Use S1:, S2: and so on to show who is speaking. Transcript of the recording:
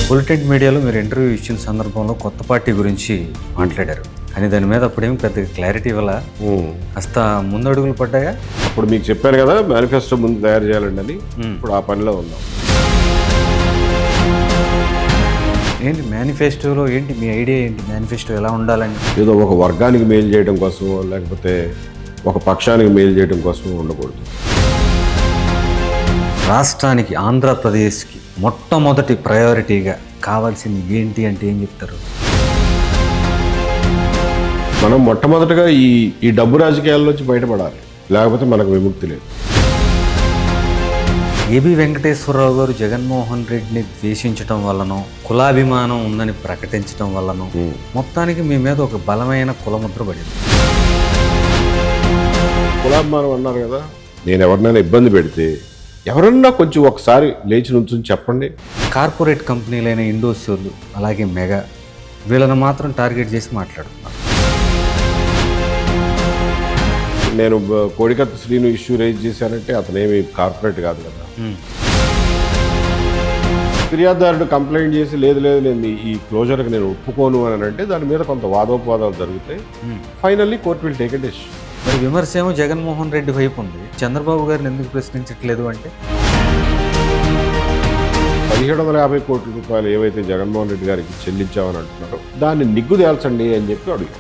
S1: Bulletin మీడియాలో మీరు interview ఇచ్చిన సందర్భంలో కొత్త పార్టీ గురించి మాట్లాడారు, కానీ దాని మీద అప్పుడేమి పెద్ద క్లారిటీ ఇవ్వాల, కాస్త ముందడుగులు పడ్డాయా?
S2: అప్పుడు మీకు చెప్పాను కదా మేనిఫెస్టో ముందు తయారు చేయాలండి అని. ఇప్పుడు ఆ పనిలో ఉన్నాం.
S1: ఏంటి మేనిఫెస్టోలో, ఏంటి మీ ఐడియా ఏంటి? మేనిఫెస్టో ఎలా ఉండాలని?
S2: ఏదో ఒక వర్గానికి మేలు చేయడం కోసం లేకపోతే ఒక పక్షానికి మేలు చేయడం కోసం ఉండకూడదు.
S1: రాష్ట్రానికి, ఆంధ్రప్రదేశ్కి మొట్టమొదటి ప్రయారిటీగా కావాల్సింది ఏంటి అంటే ఏం చెప్తారు?
S2: మనం మొట్టమొదటిగా ఈ డబ్బు రాజకీయాల నుంచి బయటపడాలి, లేకపోతే మనకు విముక్తి లేదు.
S1: ఏబి వెంకటేశ్వరరావు గారు జగన్మోహన్ రెడ్డిని ద్వేషించడం వల్లనో, కులాభిమానం ఉందని ప్రకటించడం వల్లనో మొత్తానికి మీ మీద ఒక బలమైన కులముద్ర పడింది.
S2: కులాభిమానం అన్నారు కదా, నేను ఎవరినైనా ఇబ్బంది పెడితే ఎవరన్నా కొంచెం ఒకసారి లేచి నుంచుని చెప్పండి.
S1: కార్పొరేట్ కంపెనీలైన ఇండోసోర్లు, అలాగే మెగా, వీళ్ళని మాత్రం టార్గెట్ చేసి మాట్లాడుతున్నారు.
S2: నేను కోడికత్తి శ్రీను ఇష్యూ రైజ్ చేశానంటే అతనేమి కార్పొరేట్ కాదు కదా. ఫిర్యాదుదారుడు కంప్లైంట్ చేసి లేదు నేను ఈ క్లోజర్కి నేను ఒప్పుకోను అని అంటే దాని మీద కొంత వాదోపవాదాలు జరుగుతాయి. Finally court will take a decision.
S1: మరి విమర్శ ఏమో జగన్మోహన్ రెడ్డి వైపు ఉంది, చంద్రబాబు గారిని ఎందుకు ప్రశ్నించట్లేదు అంటే
S2: 1750 కోట్ల రూపాయలు ఏవైతే జగన్మోహన్ రెడ్డి గారికి చెల్లించామని అంటున్నారో దాన్ని నిగ్గు తేల్చండి అని చెప్పి అడుగు.